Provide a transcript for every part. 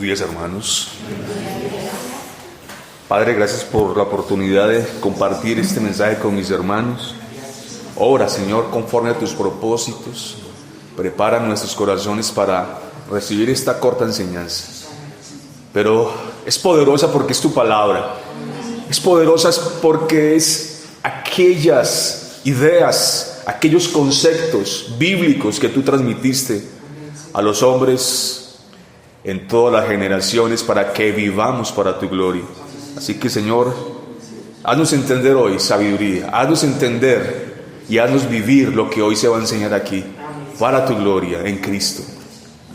días, hermanos. Padre, gracias por la oportunidad de compartir este mensaje con mis hermanos. Ora, Señor, conforme a tus propósitos. Prepara nuestros corazones para recibir esta corta enseñanza. Pero es poderosa porque es tu palabra. Es poderosa porque es aquellas ideas, aquellos conceptos bíblicos que tú transmitiste a los hombres en todas las generaciones para que vivamos para tu gloria. Así que, Señor, haznos entender hoy sabiduría, haznos entender y haznos vivir lo que hoy se va a enseñar aquí para tu gloria en Cristo.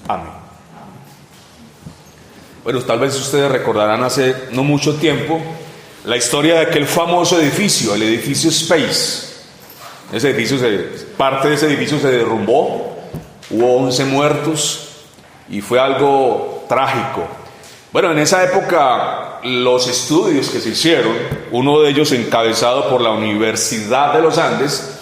Amén. Bueno, tal vez ustedes recordarán hace no mucho tiempo la historia de aquel famoso edificio, el edificio Space. Parte de ese edificio se derrumbó, hubo 11 muertos y fue algo trágico. Bueno, en esa época los estudios que se hicieron, uno de ellos encabezado por la Universidad de los Andes,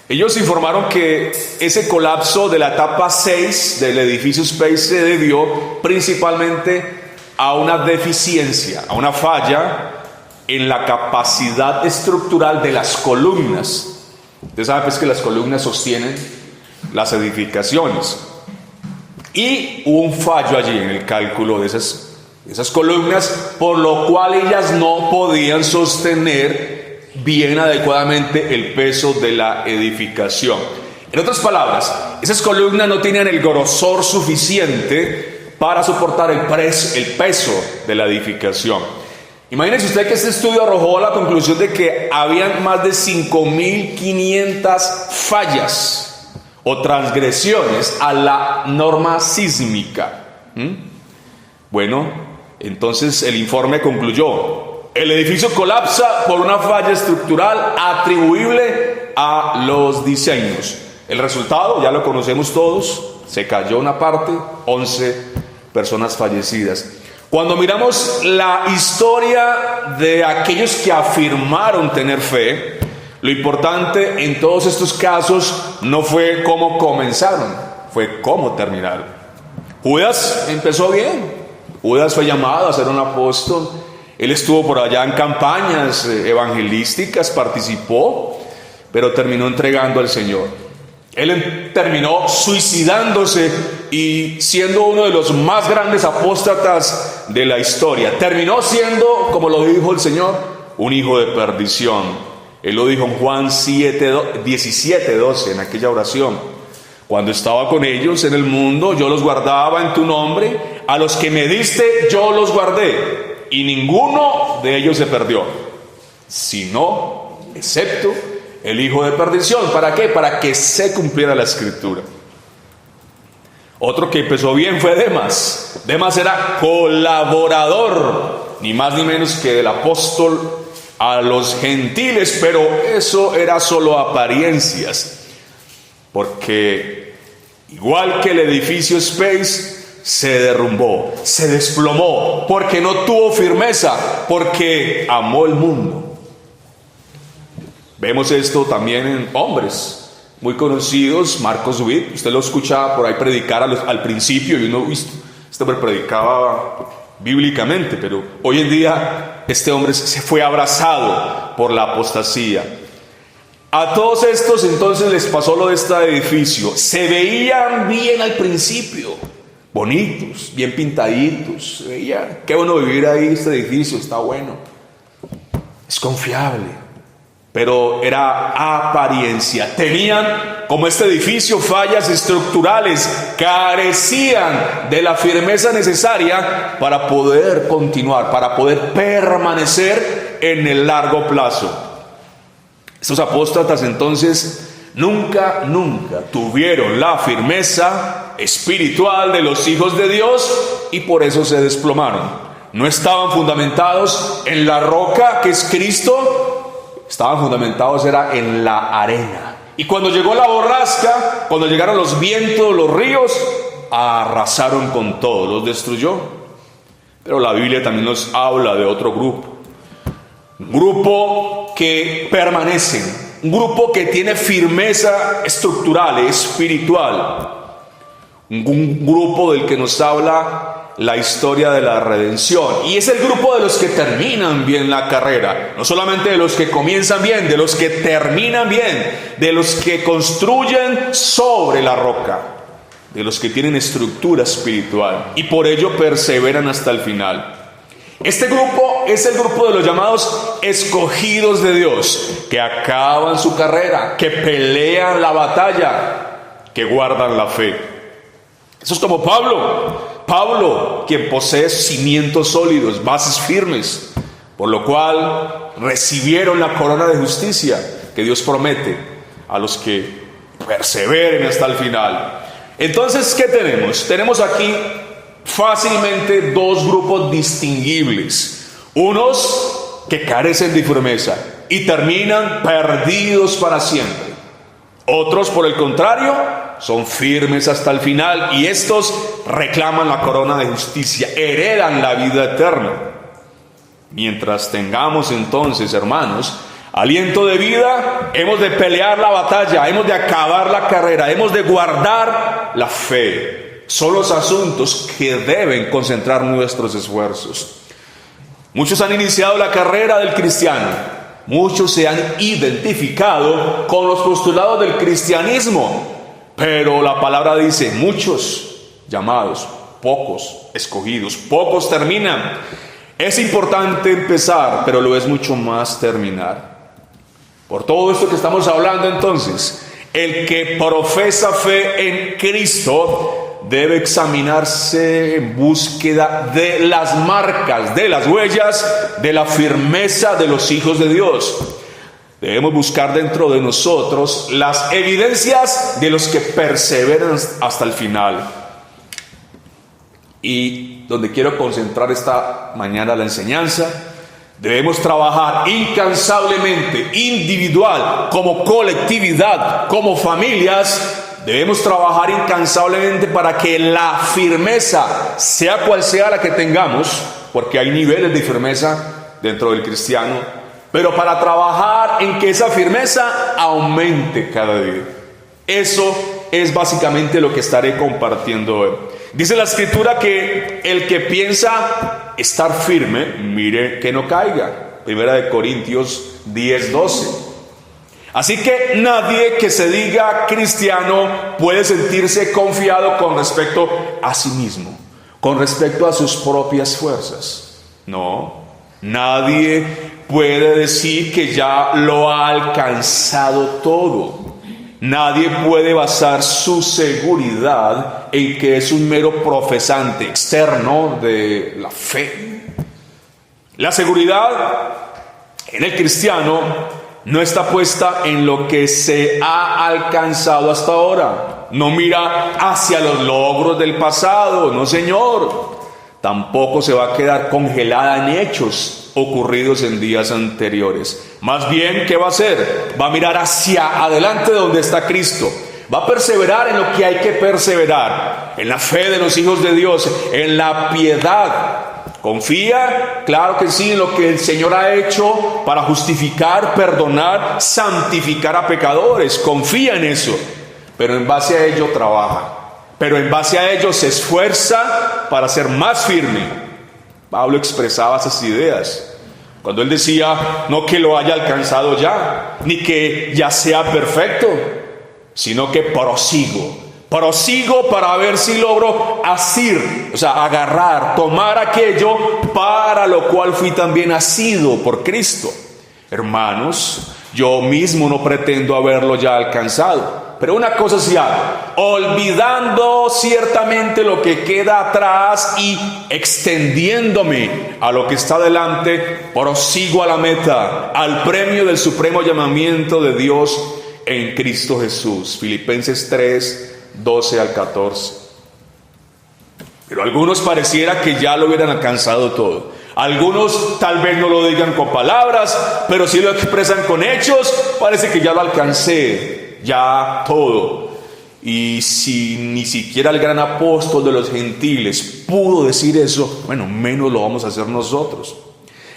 ellos informaron que ese colapso de la etapa 6 del edificio Space se debió principalmente a una deficiencia, a una falla en la capacidad estructural de las columnas. Ustedes saben pues que las columnas sostienen las edificaciones. Y hubo un fallo allí en el cálculo de esas columnas, por lo cual ellas no podían sostener bien adecuadamente el peso de la edificación. En otras palabras, esas columnas no tenían el grosor suficiente para soportar el peso de la edificación. Imagínense usted que este estudio arrojó la conclusión de que habían más de 5.500 fallas o transgresiones a la norma sísmica. Bueno, entonces el informe concluyó: el edificio colapsa por una falla estructural atribuible a los diseños. El resultado ya lo conocemos todos: se cayó una parte, 11 personas fallecidas. Cuando miramos la historia de aquellos que afirmaron tener fe, lo importante en todos estos casos no fue cómo comenzaron, fue cómo terminaron. Judas empezó bien. Judas fue llamado a ser un apóstol. Él estuvo por allá en campañas evangelísticas, participó, pero terminó entregando al Señor. Él terminó suicidándose y siendo uno de los más grandes apóstatas de la historia. Terminó siendo, como lo dijo el Señor, un hijo de perdición. Él lo dijo en Juan 17:12, en aquella oración: cuando estaba con ellos en el mundo, yo los guardaba en tu nombre, a los que me diste yo los guardé, y ninguno de ellos se perdió, sino, excepto el hijo de perdición. ¿Para qué? Para que se cumpliera la escritura. Otro que empezó bien fue Demas. Demas era colaborador, ni más ni menos que del apóstol a los gentiles, pero eso era solo apariencias, porque igual que el edificio Space, se derrumbó, se desplomó, porque no tuvo firmeza, porque amó el mundo. Vemos esto también en hombres muy conocidos. Marcos Witt, usted lo escuchaba por ahí predicar al principio, y uno, este hombre predicaba bíblicamente, pero hoy en día este hombre se fue abrazado por la apostasía. A todos estos entonces les pasó lo de este edificio. Se veían bien al principio, bonitos, bien pintaditos, se veía, qué bueno vivir ahí, este edificio está bueno, es confiable. Pero era apariencia. Tenían, como este edificio, fallas estructurales, carecían de la firmeza necesaria para poder continuar, para poder permanecer en el largo plazo. Estos apóstatas entonces nunca tuvieron la firmeza espiritual de los hijos de Dios, y por eso se desplomaron. No estaban fundamentados en la roca que es Cristo, estaban fundamentados era en la arena. Y cuando llegó la borrasca, cuando llegaron los vientos, los ríos, arrasaron con todo, los destruyó. Pero la Biblia también nos habla de otro grupo, un grupo que permanece, un grupo que tiene firmeza estructural, espiritual, un grupo del que nos habla la historia de la redención. Y es el grupo de los que terminan bien la carrera. No solamente de los que comienzan bien, de los que terminan bien, de los que construyen sobre la roca, de los que tienen estructura espiritual y por ello perseveran hasta el final. Este grupo es el grupo de los llamados escogidos de Dios, que acaban su carrera, que pelean la batalla, que guardan la fe. Eso es como Pablo, quien posee cimientos sólidos, bases firmes, por lo cual recibieron la corona de justicia que Dios promete a los que perseveren hasta el final. Entonces, ¿qué tenemos? Tenemos aquí fácilmente dos grupos distinguibles. Unos que carecen de firmeza y terminan perdidos para siempre. Otros, por el contrario, son firmes hasta el final y estos reclaman la corona de justicia, heredan la vida eterna. Mientras tengamos entonces, hermanos, aliento de vida, hemos de pelear la batalla, hemos de acabar la carrera, hemos de guardar la fe. Son los asuntos que deben concentrar nuestros esfuerzos. Muchos han iniciado la carrera del cristiano. Muchos se han identificado con los postulados del cristianismo, pero la palabra dice, muchos llamados, pocos escogidos, pocos terminan. Es importante empezar, pero lo es mucho más terminar. Por todo esto que estamos hablando entonces, el que profesa fe en Cristo debe examinarse en búsqueda de las marcas, de las huellas, de la firmeza de los hijos de Dios. Debemos buscar dentro de nosotros las evidencias de los que perseveran hasta el final. Y donde quiero concentrar esta mañana la enseñanza, debemos trabajar incansablemente, individual, como colectividad, como familias. Debemos trabajar incansablemente para que la firmeza, sea cual sea la que tengamos, porque hay niveles de firmeza dentro del cristiano, pero para trabajar en que esa firmeza aumente cada día. Eso es básicamente lo que estaré compartiendo hoy. Dice la Escritura que el que piensa estar firme, mire que no caiga. 1 Corintios 10:12. Así que nadie que se diga cristiano puede sentirse confiado con respecto a sí mismo, con respecto a sus propias fuerzas. No, nadie puede decir que ya lo ha alcanzado todo. Nadie puede basar su seguridad en que es un mero profesante externo de la fe. La seguridad en el cristiano no está puesta en lo que se ha alcanzado hasta ahora. No mira hacia los logros del pasado, no señor. Tampoco se va a quedar congelada en hechos ocurridos en días anteriores. Más bien, ¿qué va a hacer? Va a mirar hacia adelante donde está Cristo. Va a perseverar en lo que hay que perseverar, en la fe de los hijos de Dios, en la piedad. ¿Confía? Claro que sí, en lo que el Señor ha hecho para justificar, perdonar, santificar a pecadores. Confía en eso, pero en base a ello trabaja. Pero en base a ello se esfuerza para ser más firme. Pablo expresaba esas ideas cuando él decía, no que lo haya alcanzado ya, ni que ya sea perfecto, sino que prosigo para ver si logro asir, o sea, agarrar, tomar aquello para lo cual fui también asido por Cristo. Hermanos, yo mismo no pretendo haberlo ya alcanzado, pero una cosa sí hago, olvidando ciertamente lo que queda atrás y extendiéndome a lo que está delante, prosigo a la meta, al premio del supremo llamamiento de Dios en Cristo Jesús. Filipenses 3:12 al 14. Pero algunos pareciera que ya lo hubieran alcanzado todo. Algunos tal vez no lo digan con palabras, pero sí lo expresan con hechos. Parece que ya lo alcancé, ya todo. Y si ni siquiera el gran apóstol de los gentiles pudo decir eso, bueno, menos lo vamos a hacer nosotros.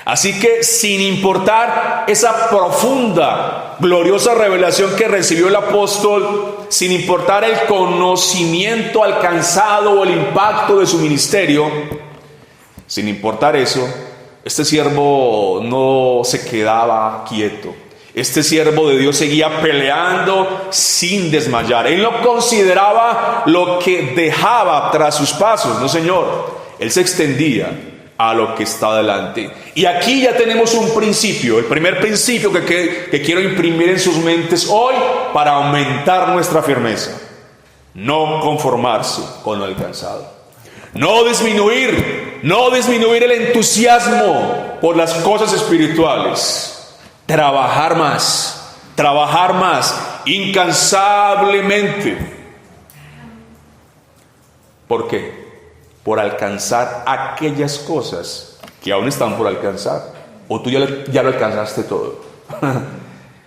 Así que sin importar esa profunda, gloriosa revelación que recibió el apóstol, sin importar el conocimiento alcanzado o el impacto de su ministerio, sin importar eso, este siervo no se quedaba quieto. Este siervo de Dios seguía peleando sin desmayar. Él no consideraba lo que dejaba tras sus pasos, no señor. Él se extendía a lo que está delante. Y aquí ya tenemos un principio, el primer principio que quiero imprimir en sus mentes hoy para aumentar nuestra firmeza. No conformarse con lo alcanzado. No disminuir el entusiasmo por las cosas espirituales. Trabajar más, incansablemente. ¿Por qué? Por alcanzar aquellas cosas que aún están por alcanzar. O tú ya lo alcanzaste todo.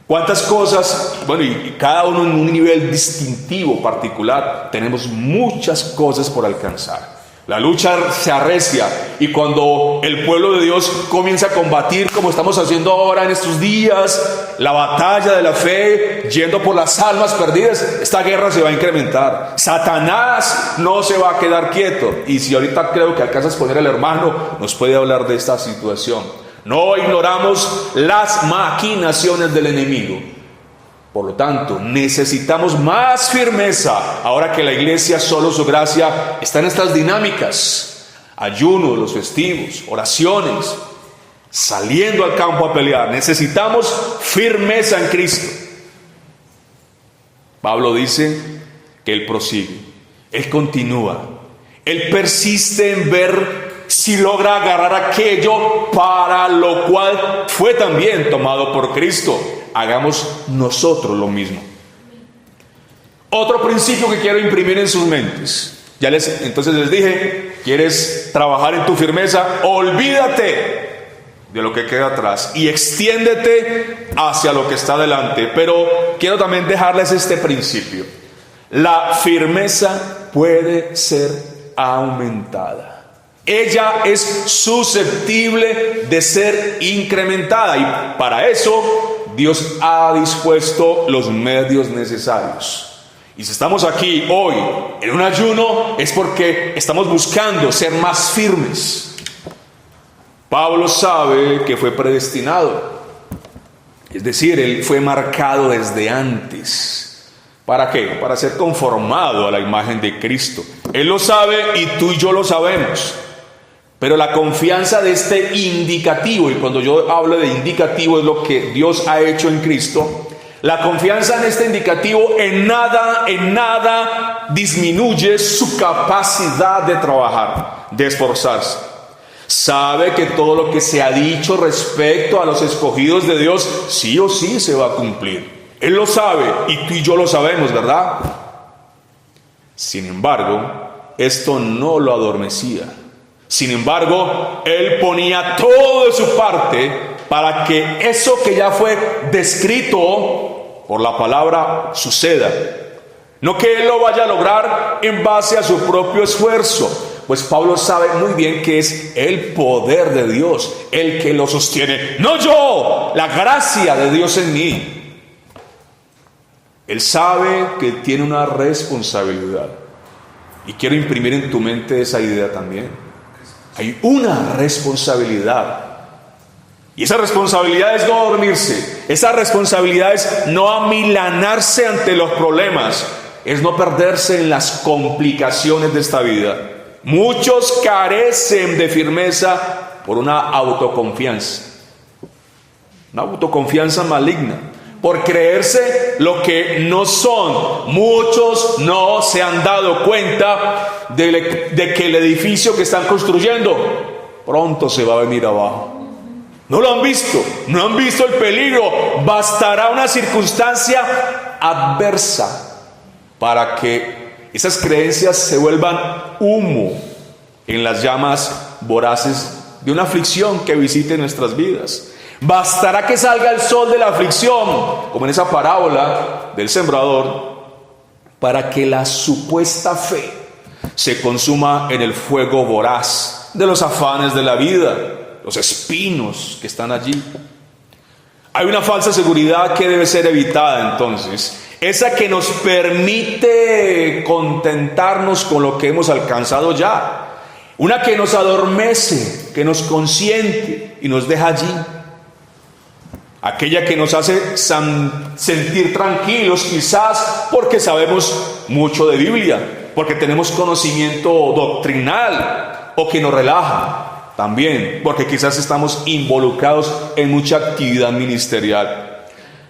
¿Cuántas cosas? Bueno, y cada uno en un nivel distintivo, particular. Tenemos muchas cosas por alcanzar. La lucha se arrecia, y cuando el pueblo de Dios comienza a combatir, como estamos haciendo ahora en estos días, la batalla de la fe, yendo por las almas perdidas, esta guerra se va a incrementar. Satanás no se va a quedar quieto, y si ahorita creo que alcanzas a poner al hermano, nos puede hablar de esta situación. No ignoramos las maquinaciones del enemigo. Por lo tanto, necesitamos más firmeza ahora que la iglesia, solo su gracia, está en estas dinámicas. Ayuno, los festivos, oraciones, saliendo al campo a pelear. Necesitamos firmeza en Cristo. Pablo dice que él prosigue, él continúa, él persiste en ver si logra agarrar aquello para lo cual fue también tomado por Cristo. Hagamos nosotros lo mismo. Otro principio que quiero imprimir en sus mentes. Entonces les dije, ¿quieres trabajar en tu firmeza? Olvídate de lo que queda atrás y extiéndete hacia lo que está delante. Pero quiero también dejarles este principio. La firmeza puede ser aumentada. Ella es susceptible de ser incrementada, y para eso Dios ha dispuesto los medios necesarios. Y si estamos aquí hoy en un ayuno, es porque estamos buscando ser más firmes. Pablo sabe que fue predestinado, es decir, él fue marcado desde antes. ¿Para qué? Para ser conformado a la imagen de Cristo. Él lo sabe y tú y yo lo sabemos. Pero la confianza de este indicativo, y cuando yo hablo de indicativo es lo que Dios ha hecho en Cristo, la confianza en este indicativo en nada disminuye su capacidad de trabajar, de esforzarse. Sabe que todo lo que se ha dicho respecto a los escogidos de Dios, sí o sí se va a cumplir. Él lo sabe y tú y yo lo sabemos, ¿verdad? Sin embargo, esto no lo adormecía. Sin embargo, él ponía todo de su parte para que eso que ya fue descrito por la palabra suceda. No que él lo vaya a lograr en base a su propio esfuerzo, pues Pablo sabe muy bien que es el poder de Dios el que lo sostiene, no yo, la gracia de Dios en mí. Él sabe que tiene una responsabilidad, y quiero imprimir en tu mente esa idea también. Hay una responsabilidad, y esa responsabilidad es no dormirse, esa responsabilidad es no amilanarse ante los problemas, es no perderse en las complicaciones de esta vida. Muchos carecen de firmeza por una autoconfianza maligna, por creerse lo que no son. Muchos no se han dado cuenta de que el edificio que están construyendo pronto se va a venir abajo. No lo han visto, no han visto el peligro. Bastará una circunstancia adversa para que esas creencias se vuelvan humo en las llamas voraces de una aflicción que visite nuestras vidas. Bastará que salga el sol de la aflicción, como en esa parábola del sembrador, para que la supuesta fe se consuma en el fuego voraz de los afanes de la vida. los espinos que están allí. Hay una falsa seguridad que debe ser evitada entonces, esa que nos permite contentarnos con lo que hemos alcanzado ya, una que nos adormece, que nos consiente y nos deja allí, aquella que nos hace sentir tranquilos, quizás porque sabemos mucho de Biblia, porque tenemos conocimiento doctrinal, o que nos relaja también, porque quizás estamos involucrados en mucha actividad ministerial.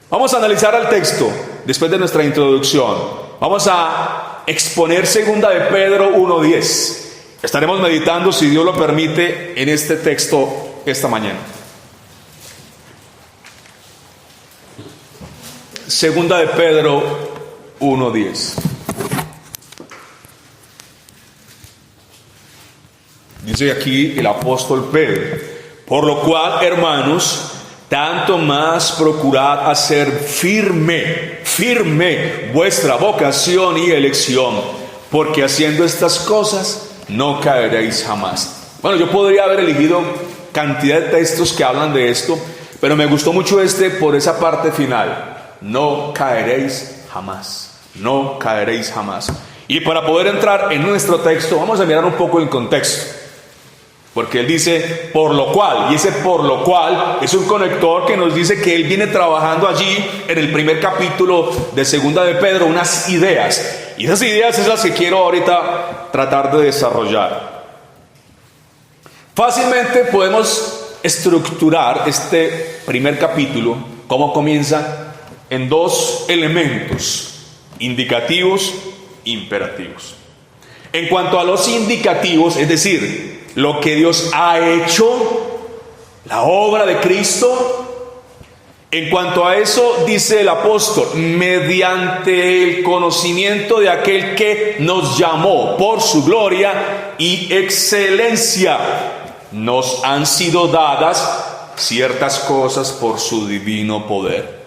Vamos a analizar el texto después de nuestra introducción. Vamos a exponer 2 de Pedro 1:10. Estaremos meditando, si Dios lo permite, en este texto esta mañana. 2 de Pedro 1:10. Dice aquí el apóstol Pedro: por lo cual, hermanos, tanto más procurad hacer firme vuestra vocación y elección, porque haciendo estas cosas no caeréis jamás. Bueno, yo podría haber elegido cantidad de textos que hablan de esto, pero me gustó mucho por esa parte final: no caeréis jamás, no caeréis jamás. Y para poder entrar en nuestro texto, vamos a mirar un poco el contexto. Porque él dice por lo cual, y ese por lo cual es un conector que nos dice que él viene trabajando allí en el primer capítulo de 2 de Pedro unas ideas, y esas ideas es las que quiero ahorita tratar de desarrollar. Fácilmente podemos estructurar este primer capítulo, como comienza, en dos elementos: indicativos, imperativos. En cuanto a los indicativos, es decir, lo que Dios ha hecho, la obra de Cristo, en cuanto a eso dice el apóstol: mediante el conocimiento de aquel que nos llamó por su gloria y excelencia, nos han sido dadas ciertas cosas por su divino poder.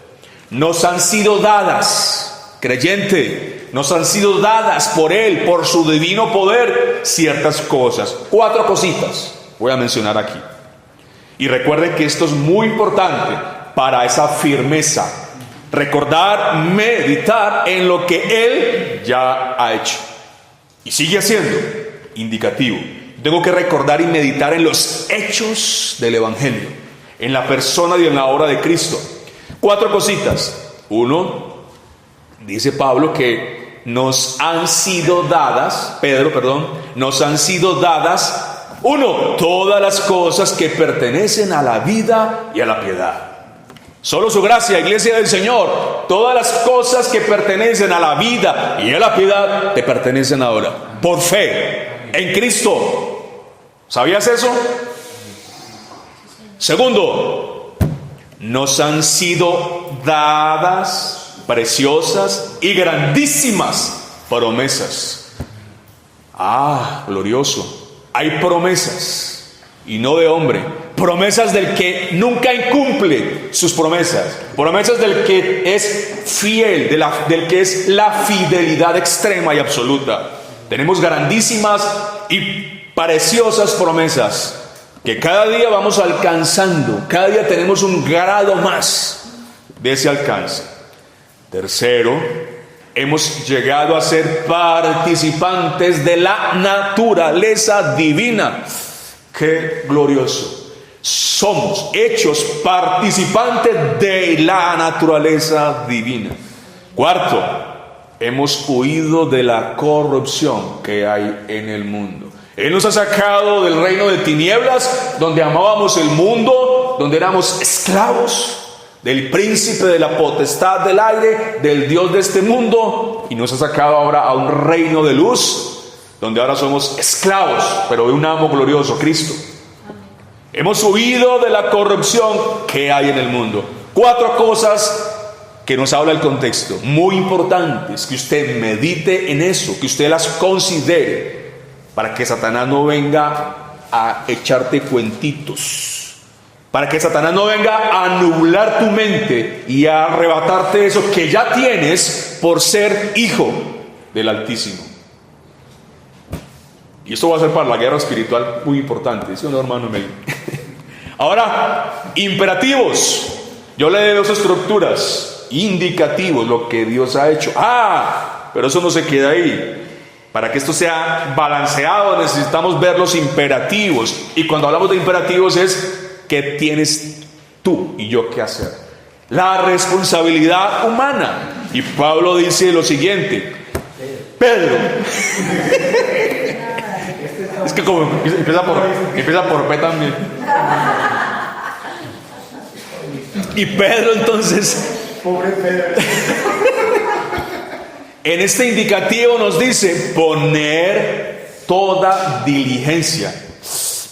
Nos han sido dadas, creyente, nos han sido dadas por Él, por su divino poder, ciertas cosas. 4 cositas voy a mencionar aquí. Y recuerden que esto es muy importante para esa firmeza. Recordar, meditar en lo que Él ya ha hecho. Y sigue haciendo, indicativo. Tengo que recordar y meditar en los hechos del Evangelio, en la persona y en la obra de Cristo. 4 cositas. 1, dice Pablo que nos han sido dadas, nos han sido dadas, 1, todas las cosas que pertenecen a la vida y a la piedad. Solo su gracia, iglesia del Señor, todas las cosas que pertenecen a la vida y a la piedad te pertenecen ahora, por fe en Cristo. ¿Sabías eso? 2, nos han sido dadas preciosas y grandísimas promesas. Glorioso. Hay promesas, y no de hombre, promesas del que nunca incumple sus promesas, promesas del que es fiel, del que es la fidelidad extrema y absoluta. Tenemos grandísimas y preciosas promesas que cada día vamos alcanzando, cada día tenemos un grado más de ese alcance. 3, hemos llegado a ser participantes de la naturaleza divina. ¡Qué glorioso! Somos hechos participantes de la naturaleza divina. 4, hemos huido de la corrupción que hay en el mundo. Él nos ha sacado del reino de tinieblas, donde amábamos el mundo, donde éramos esclavos del príncipe de la potestad del aire, del Dios de este mundo, y nos ha sacado ahora a un reino de luz, donde ahora somos esclavos, pero de un amo glorioso, Cristo. Hemos huido de la corrupción que hay en el mundo. 4 cosas que nos habla el contexto, muy importantes, que usted medite en eso, que usted las considere, para que Satanás no venga a echarte cuentitos, para que Satanás no venga a nublar tu mente y a arrebatarte eso que ya tienes por ser hijo del Altísimo. Y esto va a ser para la guerra espiritual muy importante, ¿sí o no, hermano Mel? Ahora, imperativos. Yo le doy dos estructuras. Indicativos, lo que Dios ha hecho. Pero eso no se queda ahí. Para que esto sea balanceado necesitamos ver los imperativos. Y cuando hablamos de imperativos es ¿qué tienes tú y yo que hacer? La responsabilidad humana. Y Pablo dice lo siguiente. Pedro. Es que como empieza por P también. Y Pedro entonces, pobre Pedro, en este indicativo nos dice poner toda diligencia.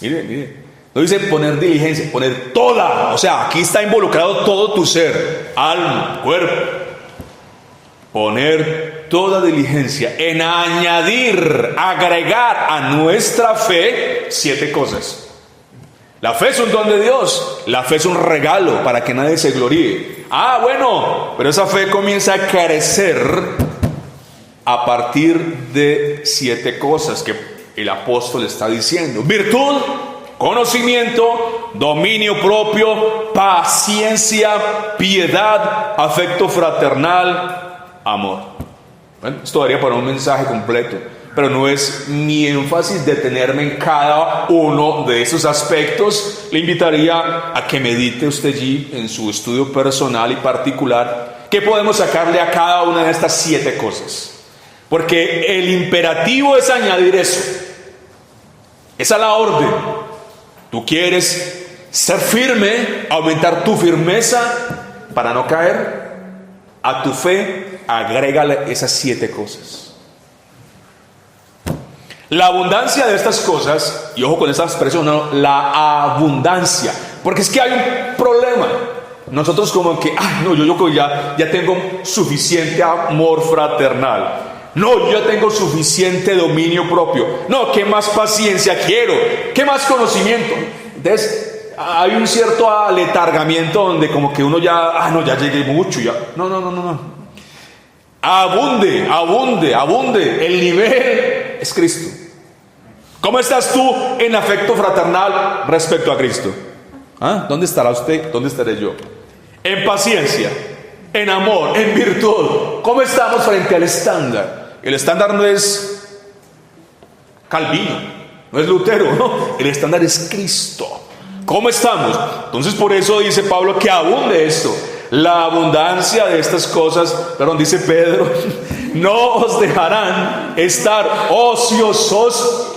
Mire, no dice poner diligencia, poner toda. O sea, aquí está involucrado todo tu ser, alma, cuerpo. Poner toda diligencia en añadir, agregar a nuestra fe 7 cosas. La fe es un don de Dios. La fe es un regalo para que nadie se gloríe. Bueno, pero esa fe comienza a crecer a partir de 7 cosas que el apóstol está diciendo: virtud, conocimiento, dominio propio, paciencia, piedad, afecto fraternal, amor. Bueno, esto daría para un mensaje completo, pero no es mi énfasis detenerme en cada uno de esos aspectos. Le invitaría a que medite usted allí en su estudio personal y particular qué podemos sacarle a cada una de estas 7 cosas, porque el imperativo es añadir eso. Esa es la orden. Tú quieres ser firme, aumentar tu firmeza para no caer. A tu fe agrégale esas 7 cosas. La abundancia de estas cosas, y ojo con esta expresión, no, la abundancia, porque es que hay un problema. Nosotros como que, yo ya tengo suficiente amor fraternal. No, yo ya tengo suficiente dominio propio. No, ¿qué más paciencia quiero? ¿Qué más conocimiento? Entonces, hay un cierto aletargamiento donde como que uno ya llegué mucho, ya. No. Abunde. El nivel es Cristo. ¿Cómo estás tú en afecto fraternal respecto a Cristo? ¿Dónde estará usted? ¿Dónde estaré yo? En paciencia, en amor, en virtud. ¿Cómo estamos frente al estándar? El estándar no es Calvino, no es Lutero, no. El estándar es Cristo. ¿Cómo estamos? Entonces por eso dice Pablo que abunde esto. La abundancia de estas cosas, dice Pedro, no os dejarán estar ociosos,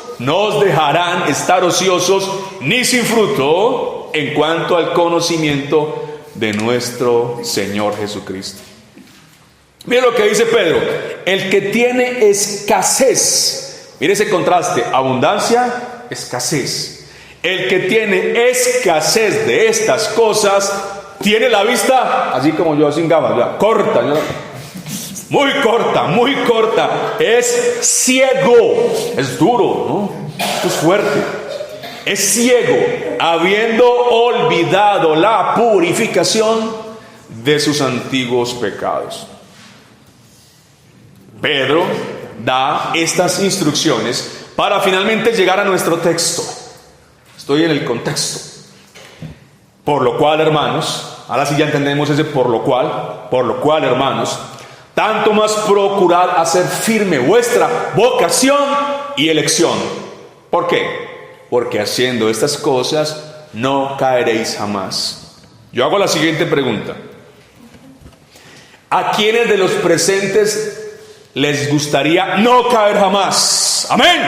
ni sin fruto en cuanto al conocimiento de nuestro Señor Jesucristo. Mire lo que dice Pedro: el que tiene escasez, mire ese contraste, abundancia, escasez. El que tiene escasez de estas cosas tiene la vista, así como yo, sin gafas, ya, corta, ya, muy corta, es ciego, es duro, ¿no? Esto es fuerte. Es ciego, habiendo olvidado la purificación de sus antiguos pecados. Pedro da estas instrucciones para finalmente llegar a nuestro texto. Estoy en el contexto. Por lo cual, hermanos, ahora sí ya entendemos ese por lo cual, hermanos, tanto más procurad hacer firme vuestra vocación y elección. ¿Por qué? Porque haciendo estas cosas no caeréis jamás. Yo hago la siguiente pregunta: ¿a quiénes de los presentes les gustaría no caer jamás? Amén.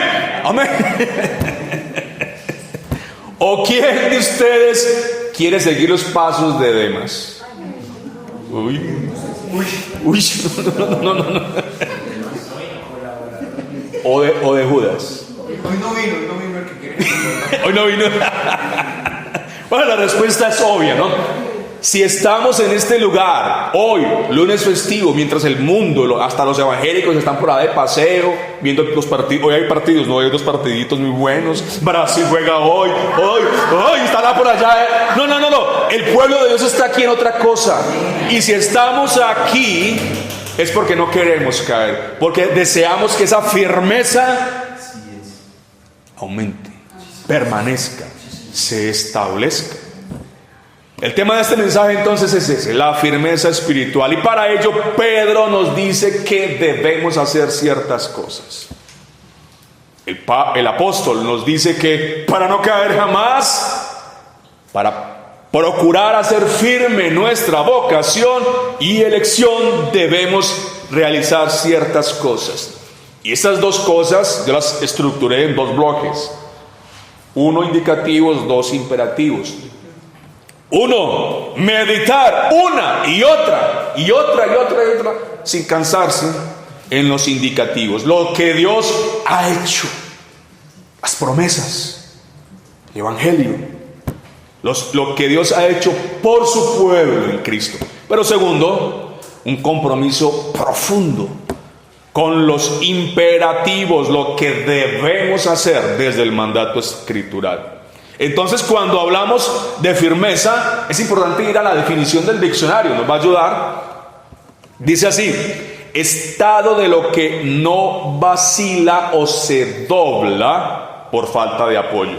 ¿O quién de ustedes quiere seguir los pasos de Demas? Uy, no. O de Judas. Hoy no vino el que quería. Hoy no vino. Bueno, la respuesta es obvia, ¿no? Si estamos en este lugar hoy, lunes festivo, mientras el mundo, hasta los evangélicos están por ahí de paseo, viendo los partidos. Hoy hay partidos, no, hay 2 partiditos muy buenos. Brasil juega hoy, estará por allá. No. El pueblo de Dios está aquí en otra cosa. Y si estamos aquí, es porque no queremos caer, porque deseamos que esa firmeza aumente, permanezca, se establezca. El tema de este mensaje entonces es ese, la firmeza espiritual. Y para ello Pedro nos dice que debemos hacer ciertas cosas. El apóstol nos dice que para no caer jamás, para procurar hacer firme nuestra vocación y elección, debemos realizar ciertas cosas. Y estas dos cosas yo las estructuré en dos bloques. Uno indicativos, dos imperativos. Uno, meditar una y otra, sin cansarse en los indicativos. Lo que Dios ha hecho, las promesas, el Evangelio, lo que Dios ha hecho por su pueblo en Cristo. Pero segundo, un compromiso profundo con los imperativos, lo que debemos hacer desde el mandato escritural. Entonces, cuando hablamos de firmeza, es importante ir a la definición del diccionario, nos va a ayudar. Dice así: estado de lo que no vacila o se dobla por falta de apoyo.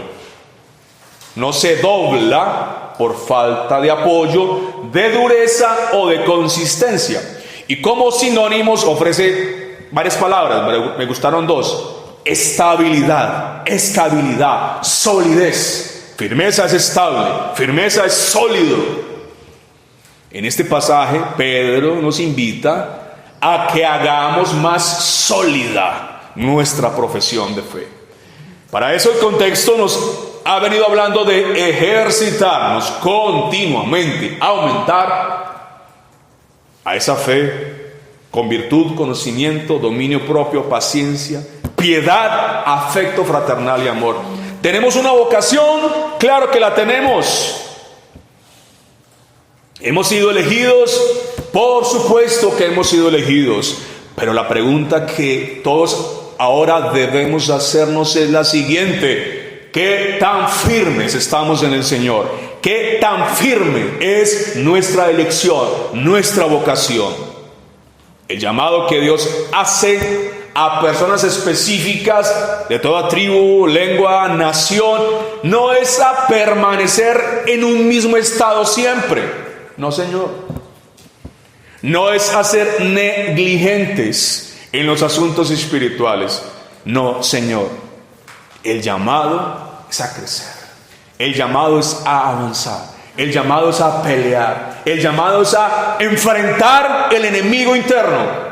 No se dobla por falta de apoyo, de dureza o de consistencia. Y como sinónimos ofrece varias palabras, me gustaron dos. Estabilidad, solidez. Firmeza es estable, firmeza es sólido. En este pasaje Pedro nos invita a que hagamos más sólida nuestra profesión de fe. Para eso el contexto nos ha venido hablando de ejercitarnos continuamente, aumentar a esa fe con virtud, conocimiento, dominio propio, paciencia, piedad, afecto fraternal y amor. ¿Tenemos una vocación? Claro que la tenemos. ¿Hemos sido elegidos? Por supuesto que hemos sido elegidos. Pero la pregunta que todos ahora debemos hacernos es la siguiente: ¿qué tan firmes estamos en el Señor? ¿Qué tan firme es nuestra elección, nuestra vocación? El llamado que Dios hace a personas específicas de toda tribu, lengua, nación, no es a permanecer en un mismo estado siempre. No, Señor. No es a ser negligentes en los asuntos espirituales. No, Señor. El llamado es a crecer. El llamado es a avanzar. El llamado es a pelear. El llamado es a enfrentar el enemigo interno.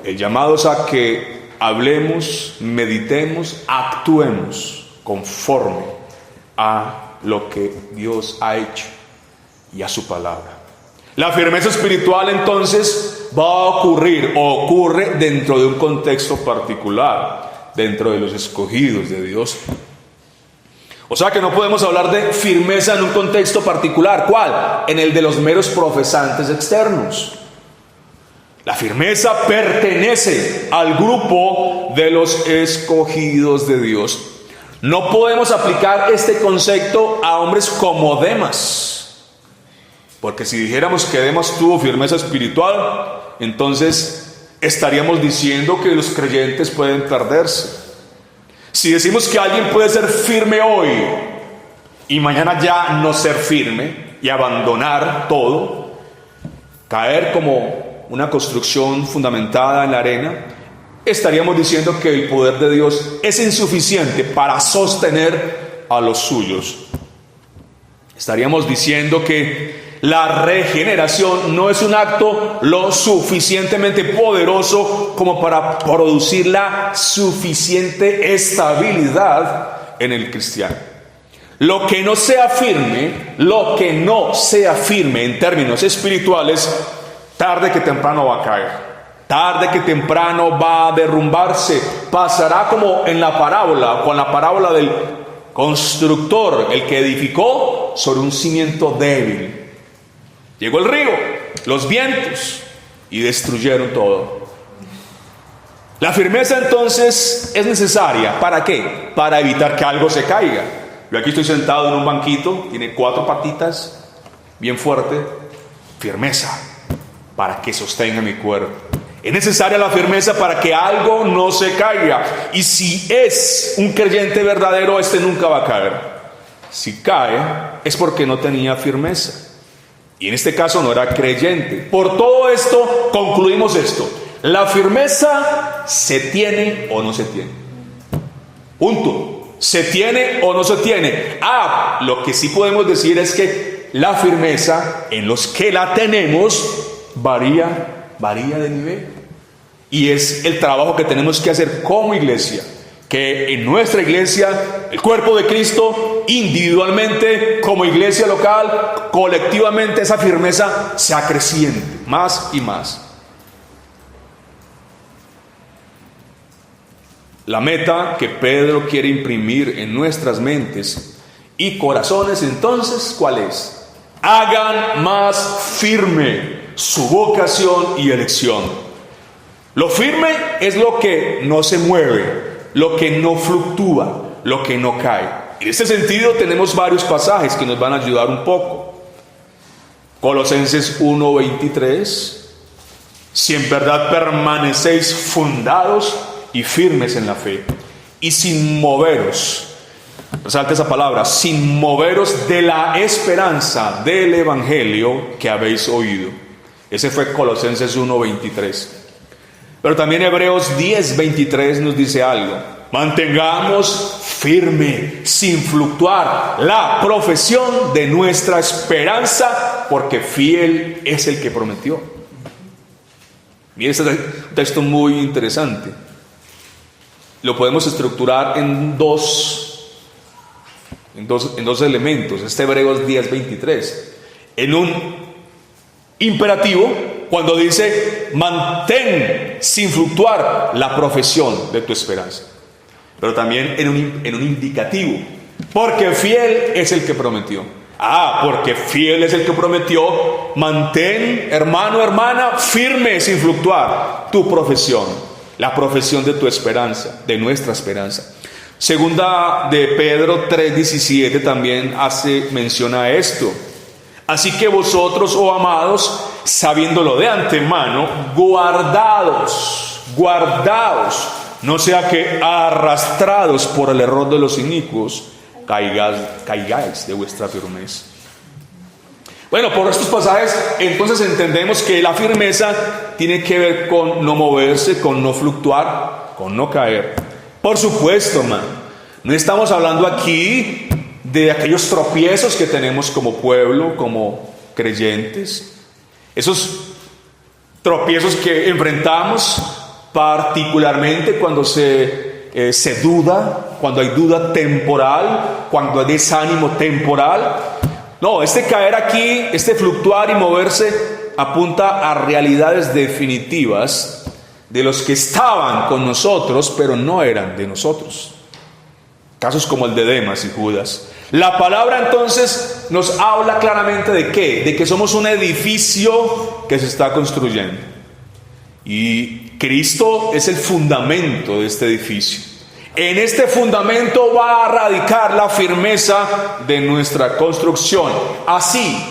El llamado es a que hablemos, meditemos, actuemos conforme a lo que Dios ha hecho y a su palabra. La firmeza espiritual entonces va a ocurrir o ocurre dentro de un contexto particular, dentro de los escogidos de Dios. O sea que no podemos hablar de firmeza en un contexto particular. ¿Cuál? En el de los meros profesantes externos. La firmeza pertenece al grupo de los escogidos de Dios. No podemos aplicar este concepto a hombres como Demas, porque si dijéramos que Demas tuvo firmeza espiritual, entonces estaríamos diciendo que los creyentes pueden perderse. Si decimos que alguien puede ser firme hoy y mañana ya no ser firme y abandonar todo, caer como una construcción fundamentada en la arena, estaríamos diciendo que el poder de Dios es insuficiente para sostener a los suyos. Estaríamos diciendo que la regeneración no es un acto lo suficientemente poderoso como para producir la suficiente estabilidad en el cristiano. Lo que no sea firme en términos espirituales, tarde que temprano va a caer, tarde que temprano va a derrumbarse. Pasará como en la parábola, con la parábola del constructor, el que edificó sobre un cimiento débil. Llegó el río, los vientos y destruyeron todo. La firmeza entonces es necesaria. ¿Para qué? Para evitar que algo se caiga. Yo aquí estoy sentado en un banquito, tiene 4 patitas, bien fuerte. Firmeza para que sostenga mi cuerpo. Es necesaria la firmeza para que algo no se caiga. Y si es un creyente verdadero, este nunca va a caer. si cae, es porque no tenía firmeza. Y en este caso no era creyente. Por todo esto, concluimos esto. La firmeza se tiene o no se tiene. Punto. ¿Se tiene o no se tiene? Lo que sí podemos decir es que la firmeza, en los que la tenemos, varía de nivel. Y es el trabajo que tenemos que hacer como iglesia. Que en nuestra iglesia, el cuerpo de Cristo, individualmente, como iglesia local, colectivamente, esa firmeza se acreciente más y más. La meta que Pedro quiere imprimir en nuestras mentes y corazones, entonces, ¿cuál es? Hagan más firme su vocación y elección. Lo firme es lo que no se mueve, lo que no fluctúa, lo que no cae. En este sentido tenemos varios pasajes que nos van a ayudar un poco. Colosenses 1:23, si en verdad permanecéis fundados y firmes en la fe, y sin moveros, resalte esa palabra, sin moveros de la esperanza del evangelio que habéis oído. Ese fue Colosenses 1:23. Pero también Hebreos 10:23 nos dice algo. Mantengamos firme, sin fluctuar, la profesión de nuestra esperanza, porque fiel es el que prometió. Y este es un texto muy interesante. Lo podemos estructurar en dos elementos. Este Hebreos 10:23. En un imperativo, cuando dice, mantén sin fluctuar la profesión de tu esperanza. Pero también en un indicativo, porque fiel es el que prometió. Porque fiel es el que prometió, mantén, hermano, hermana, firme sin fluctuar tu profesión, la profesión de tu esperanza, de nuestra esperanza. Segunda de Pedro 3:17 también hace mención a esto. Así que vosotros, oh amados, sabiéndolo de antemano, guardaos, no sea que arrastrados por el error de los inicuos, caigáis de vuestra firmeza. Bueno, por estos pasajes, entonces entendemos que la firmeza tiene que ver con no moverse, con no fluctuar, con no caer. Por supuesto, hermano, no estamos hablando aquí de aquellos tropiezos que tenemos como pueblo, como creyentes. Esos tropiezos que enfrentamos particularmente cuando se duda, cuando hay duda temporal, cuando hay desánimo temporal. No, este caer aquí, este fluctuar y moverse apunta a realidades definitivas de los que estaban con nosotros, pero no eran de nosotros. Casos como el de Demas y Judas. La palabra entonces nos habla claramente de ¿qué? De que somos un edificio que se está construyendo. Y Cristo es el fundamento de este edificio. En este fundamento va a radicar la firmeza de nuestra construcción. Así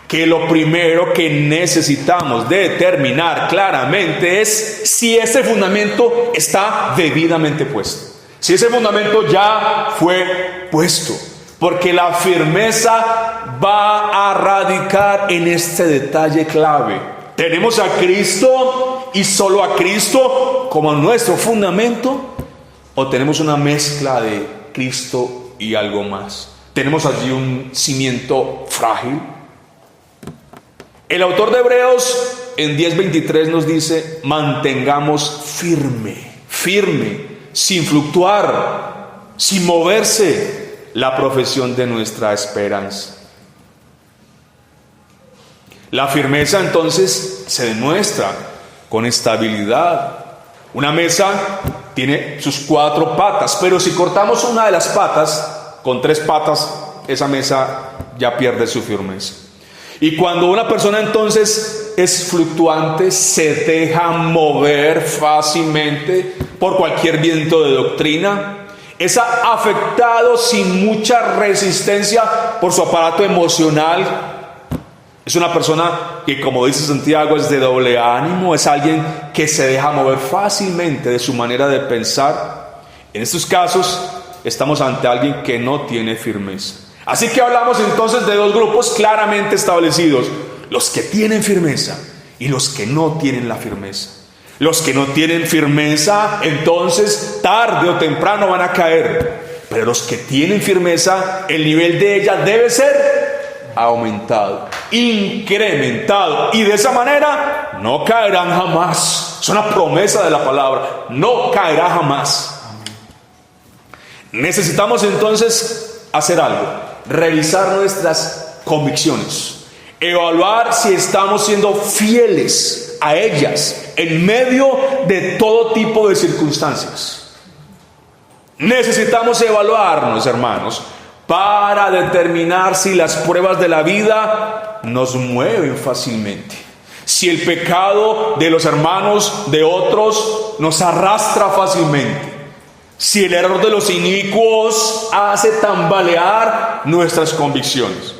que lo primero que necesitamos determinar claramente es si ese fundamento está debidamente puesto. Si ese fundamento ya fue puesto. Porque la firmeza va a radicar en este detalle clave. Tenemos a Cristo y solo a Cristo como nuestro fundamento, o tenemos una mezcla de Cristo y algo más. Tenemos allí un cimiento frágil. El autor de Hebreos en 10:23 nos dice, mantengamos firme, sin fluctuar, sin moverse, la profesión de nuestra esperanza. La firmeza entonces se demuestra con estabilidad. Una mesa tiene sus 4 patas, pero si cortamos una de las patas, con 3 patas, esa mesa ya pierde su firmeza. Y cuando una persona entonces es fluctuante, se deja mover fácilmente por cualquier viento de doctrina, es afectado sin mucha resistencia por su aparato emocional. Es una persona que, como dice Santiago, es de doble ánimo, es alguien que se deja mover fácilmente de su manera de pensar. En estos casos estamos ante alguien que no tiene firmeza. Así que hablamos entonces de dos grupos claramente establecidos: los que tienen firmeza y los que no tienen la firmeza. Los que no tienen firmeza, entonces tarde o temprano van a caer. Pero los que tienen firmeza, el nivel de ella debe ser aumentado, incrementado, y de esa manera no caerán jamás. Es una promesa de la palabra: no caerá jamás. Necesitamos entonces hacer algo: revisar nuestras convicciones, evaluar si estamos siendo fieles a ellas en medio de todo tipo de circunstancias. Necesitamos evaluarnos, hermanos, para determinar si las pruebas de la vida nos mueven fácilmente, si el pecado de los hermanos de otros nos arrastra fácilmente, si el error de los inicuos hace tambalear nuestras convicciones.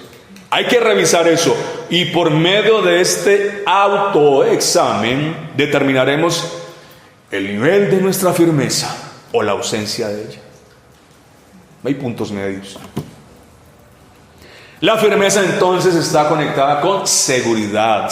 Hay que revisar eso, y por medio de este autoexamen determinaremos el nivel de nuestra firmeza o la ausencia de ella. Hay puntos medios. La firmeza entonces está conectada con seguridad.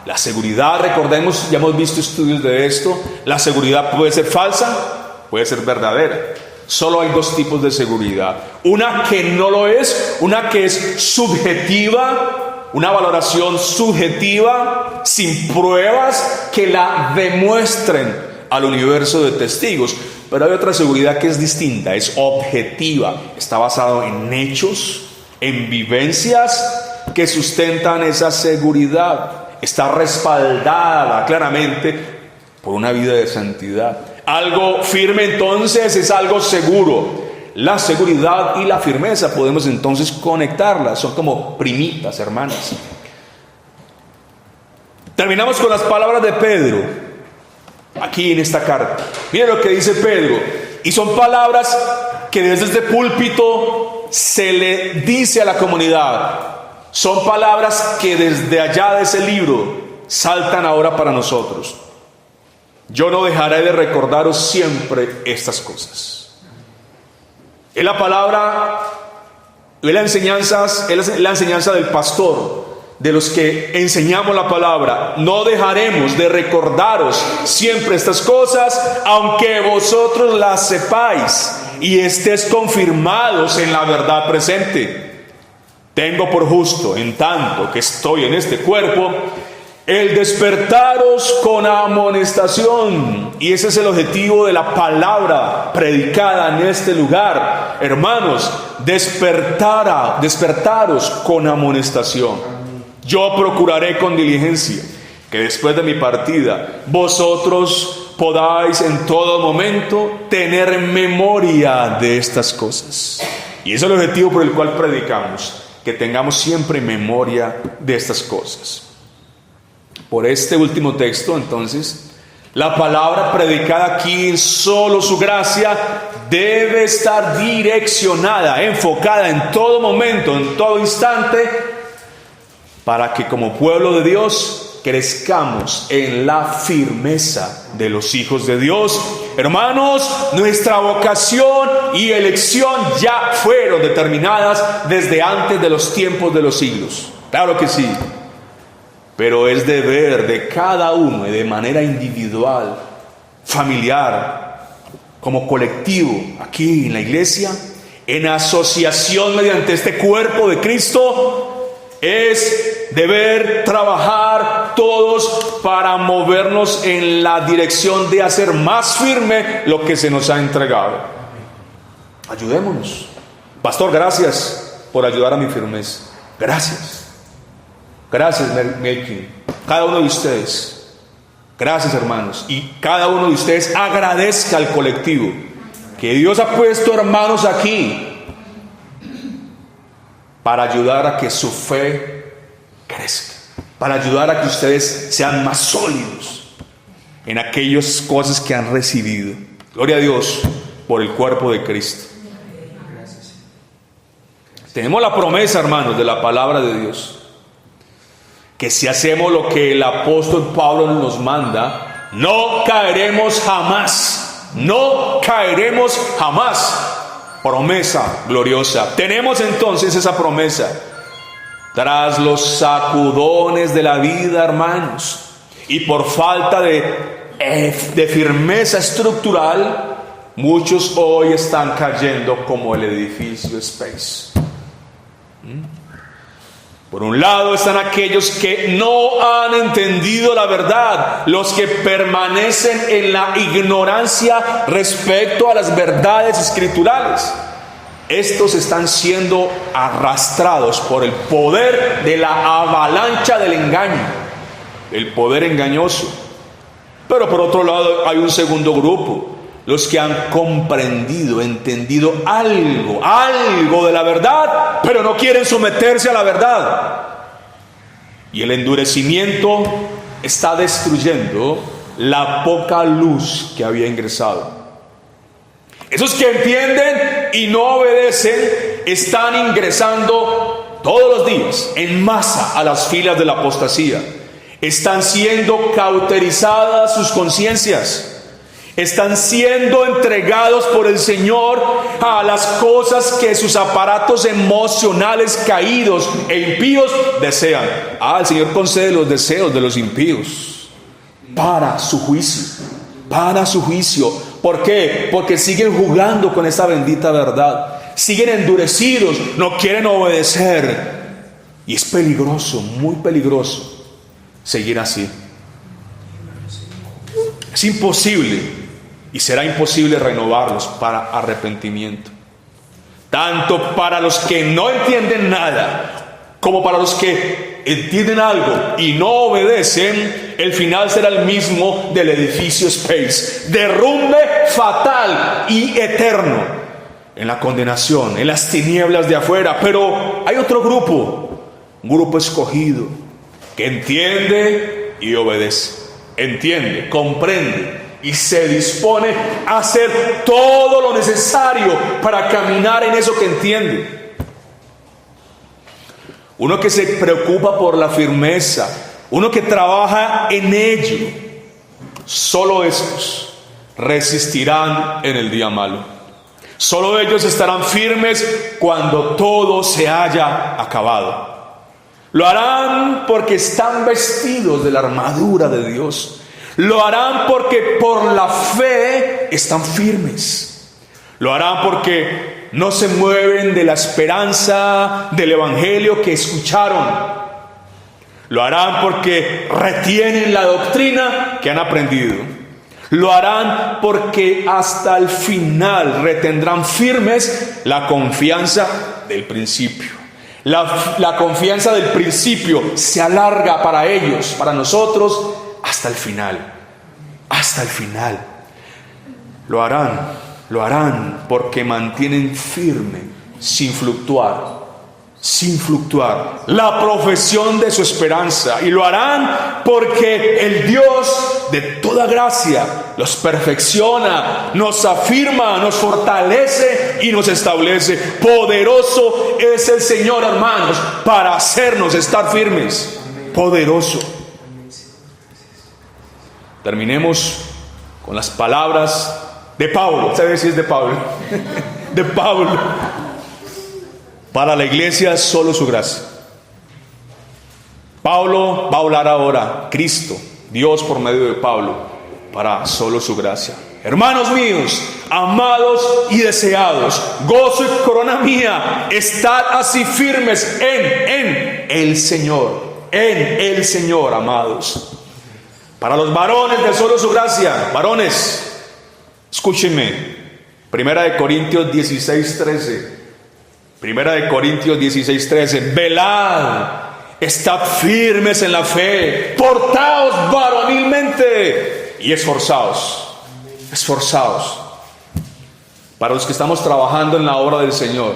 La seguridad, recordemos, ya hemos visto estudios de esto, la seguridad puede ser falsa, puede ser verdadera. Solo hay dos tipos de seguridad: una que no lo es, una que es subjetiva, una valoración subjetiva, sin pruebas que la demuestren al universo de testigos. Pero hay otra seguridad que es distinta, es objetiva, está basado en hechos, en vivencias que sustentan esa seguridad, está respaldada claramente por una vida de santidad. Algo firme entonces es algo seguro. La seguridad y la firmeza podemos entonces conectarlas, son como primitas, hermanas. Terminamos con las palabras de Pedro aquí en esta carta. Miren lo que dice Pedro, y son palabras que desde este púlpito se le dice a la comunidad. Son palabras que desde allá de ese libro saltan ahora para nosotros. Yo no dejaré de recordaros siempre estas cosas. Es la palabra, es la enseñanza del pastor, de los que enseñamos la palabra. No dejaremos de recordaros siempre estas cosas, aunque vosotros las sepáis y estéis confirmados en la verdad presente. Tengo por justo, en tanto que estoy en este cuerpo, el despertaros con amonestación. Y ese es el objetivo de la palabra predicada en este lugar. Hermanos, despertaros con amonestación. Yo procuraré con diligencia que después de mi partida vosotros podáis en todo momento tener memoria de estas cosas. Y ese es el objetivo por el cual predicamos, que tengamos siempre memoria de estas cosas. Por este último texto, entonces, la palabra predicada aquí en solo su gracia debe estar direccionada, enfocada en todo momento, en todo instante, para que como pueblo de Dios crezcamos en la firmeza de los hijos de Dios. Hermanos, nuestra vocación y elección ya fueron determinadas desde antes de los tiempos de los siglos. Claro que sí. Pero es deber de cada uno, de manera individual, familiar, como colectivo, aquí en la iglesia, en asociación mediante este cuerpo de Cristo, es deber trabajar todos para movernos en la dirección de hacer más firme lo que se nos ha entregado. Ayudémonos. Pastor, gracias por ayudar a mi firmeza. Gracias. Gracias, Melkin. Cada uno de ustedes. Gracias, hermanos. Y cada uno de ustedes agradezca al colectivo que Dios ha puesto hermanos aquí para ayudar a que su fe crezca, para ayudar a que ustedes sean más sólidos en aquellas cosas que han recibido. Gloria a Dios por el cuerpo de Cristo. Tenemos la promesa, hermanos, de la palabra de Dios, que si hacemos lo que el apóstol Pablo nos manda, no caeremos jamás. No caeremos jamás. promesa gloriosa. Tenemos entonces esa promesa. Tras los sacudones de la vida, hermanos, y por falta de firmeza estructural, muchos hoy están cayendo como el edificio Space. Por un lado están aquellos que no han entendido la verdad, los que permanecen en la ignorancia respecto a las verdades escriturales. Estos están siendo arrastrados por el poder de la avalancha del engaño, el poder engañoso. Pero por otro lado hay un segundo grupo, los que han comprendido, entendido algo de la verdad, pero no quieren someterse a la verdad. Y el endurecimiento está destruyendo la poca luz que había ingresado. Esos que entienden y no obedecen están ingresando todos los días en masa a las filas de la apostasía. Están siendo cauterizadas sus conciencias. Están siendo entregados por el Señor a las cosas que sus aparatos emocionales caídos e impíos desean. El Señor concede los deseos de los impíos para su juicio. Para su juicio. ¿Por qué? Porque siguen jugando con esa bendita verdad. Siguen endurecidos, no quieren obedecer. Y es peligroso, muy peligroso seguir así. Es imposible. Y será imposible renovarlos para arrepentimiento. Tanto para los que no entienden nada, como para los que entienden algo y no obedecen, el final será el mismo del edificio Space. Derrumbe fatal y eterno en la condenación, en las tinieblas de afuera. Pero hay otro grupo, un grupo escogido, que entiende y obedece. Entiende, comprende y se dispone a hacer todo lo necesario para caminar en eso que entiende. Uno que se preocupa por la firmeza, uno que trabaja en ello. Solo esos resistirán en el día malo. Solo ellos estarán firmes cuando todo se haya acabado. Lo harán porque están vestidos de la armadura de Dios. Lo harán porque por la fe están firmes. Lo harán porque no se mueven de la esperanza del evangelio que escucharon. Lo harán porque retienen la doctrina que han aprendido. Lo harán porque hasta el final retendrán firmes la confianza del principio. La confianza del principio se alarga para ellos, para nosotros, hasta el final. Hasta el final. Lo harán porque mantienen firme, sin fluctuar, la profesión de su esperanza. Y lo harán porque el Dios de toda gracia los perfecciona, nos afirma, nos fortalece y nos establece. Poderoso es el Señor, hermanos, para hacernos estar firmes. Poderoso. Terminemos con las palabras de Pablo. ¿Sabes si es de Pablo? De Pablo. Para la iglesia solo su gracia. Pablo va a hablar ahora, Cristo, Dios por medio de Pablo, para solo su gracia. Hermanos míos, amados y deseados, gozo y corona mía, estad así firmes en el Señor, amados. Para los varones de solo su gracia, varones, escúchenme, 1 Corintios 16:13. 1 Corintios 16:13. Velad, estad firmes en la fe, portaos varonilmente y esforzaos. Para los que estamos trabajando en la obra del Señor.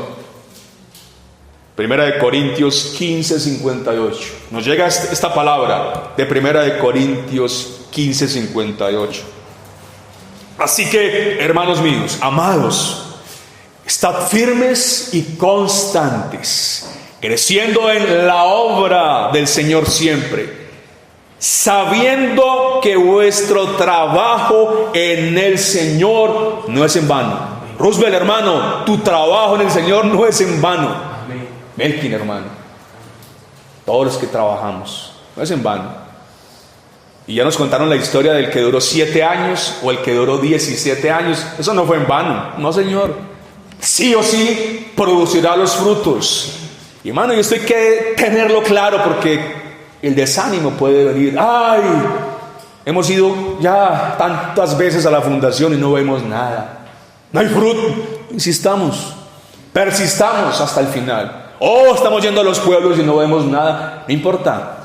1 Corintios 15:58. Nos llega esta palabra de 1 Corintios 15:58. Así que, hermanos míos, amados, estad firmes y constantes, creciendo en la obra del Señor siempre, sabiendo que vuestro trabajo en el Señor no es en vano. Roosevelt, hermano, tu trabajo en el Señor no es en vano. Melkin, hermano, todos los que trabajamos, no es en vano. Y ya nos contaron la historia del que duró 7 años o el que duró 17 años. Eso no fue en vano, no, señor. Sí o sí producirá los frutos. Y hermano, y esto hay que tenerlo claro, porque el desánimo puede venir. Ay, hemos ido ya tantas veces a la fundación y no vemos nada. No hay fruto. Insistamos, persistamos hasta el final. Oh, estamos yendo a los pueblos y no vemos nada. No importa.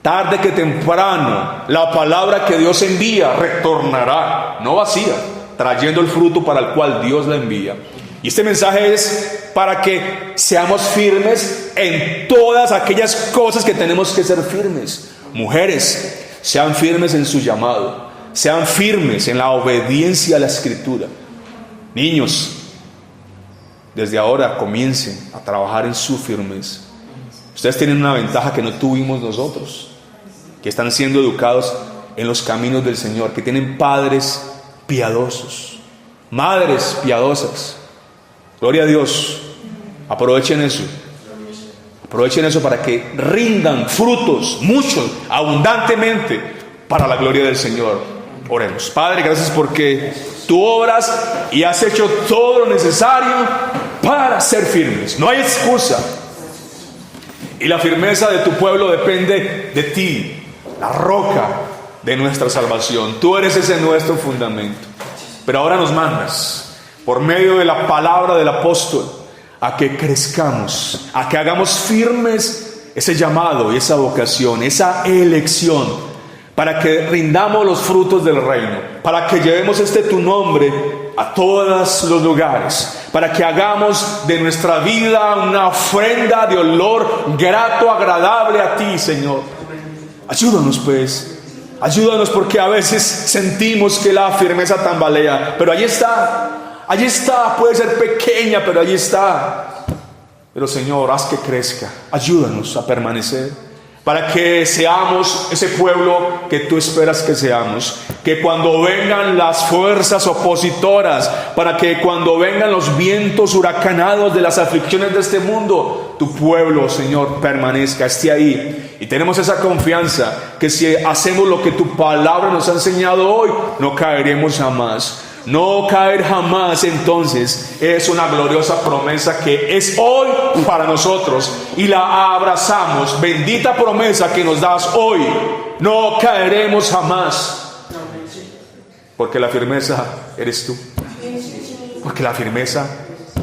Tarde que temprano, la palabra que Dios envía retornará, no vacía, trayendo el fruto para el cual Dios la envía. Y este mensaje es para que seamos firmes en todas aquellas cosas que tenemos que ser firmes. Mujeres, sean firmes en su llamado, sean firmes en la obediencia a la Escritura. Niños, desde ahora comiencen a trabajar en su firmeza. Ustedes tienen una ventaja que no tuvimos nosotros, que están siendo educados en los caminos del Señor, que tienen padres piadosos, madres piadosas. Gloria a Dios. Aprovechen eso. Aprovechen eso para que rindan frutos, muchos, abundantemente, para la gloria del Señor. Oremos. Padre, gracias porque tú obras y has hecho todo lo necesario para ser firmes. No hay excusa. Y la firmeza de tu pueblo depende de ti, la roca de nuestra salvación. Tú eres ese nuestro fundamento. Pero ahora nos mandas, por medio de la palabra del apóstol, a que crezcamos, a que hagamos firmes ese llamado y esa vocación, esa elección, para que rindamos los frutos del reino, para que llevemos tu nombre a todos los lugares, para que hagamos de nuestra vida una ofrenda de olor grato, agradable a ti, Señor. Ayúdanos pues, ayúdanos, porque a veces sentimos que la firmeza tambalea, pero allí está, puede ser pequeña, pero allí está. Pero Señor, haz que crezca, ayúdanos a permanecer, para que seamos ese pueblo que tú esperas que seamos, que cuando vengan las fuerzas opositoras, para que cuando vengan los vientos huracanados de las aflicciones de este mundo, tu pueblo, Señor, permanezca, esté ahí. Y tenemos esa confianza que si hacemos lo que tu palabra nos ha enseñado hoy, no caeremos jamás. No caer jamás, entonces, es una gloriosa promesa que es hoy para nosotros y la abrazamos. Bendita promesa que nos das hoy. No caeremos jamás, porque la firmeza eres tú, porque la firmeza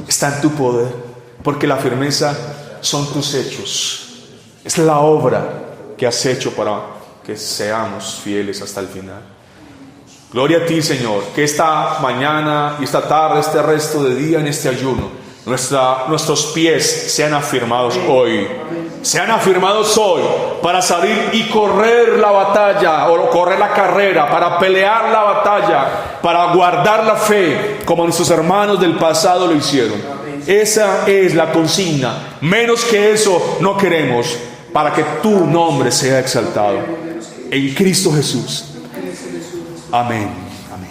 está en tu poder, porque la firmeza son tus hechos. Es la obra que has hecho para que seamos fieles hasta el final. Gloria a ti, Señor, que esta mañana y esta tarde, este resto de día en este ayuno, nuestros pies sean afirmados hoy. Sean afirmados hoy para salir y correr la batalla o correr la carrera, para pelear la batalla, para guardar la fe como nuestros hermanos del pasado lo hicieron. Esa es la consigna. Menos que eso no queremos, para que tu nombre sea exaltado. En Cristo Jesús. Amén. Amén.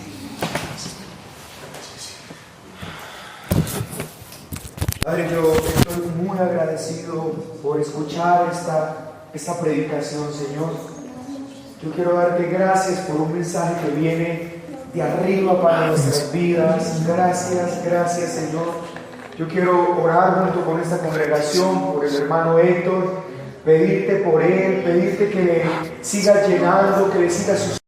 Padre, yo estoy muy agradecido por escuchar esta predicación, Señor. Yo quiero darte gracias por un mensaje que viene de arriba para nuestras vidas. Gracias, Señor. Yo quiero orar junto con esta congregación por el hermano Héctor, pedirte por él, pedirte que le sigas llenando, que le sigas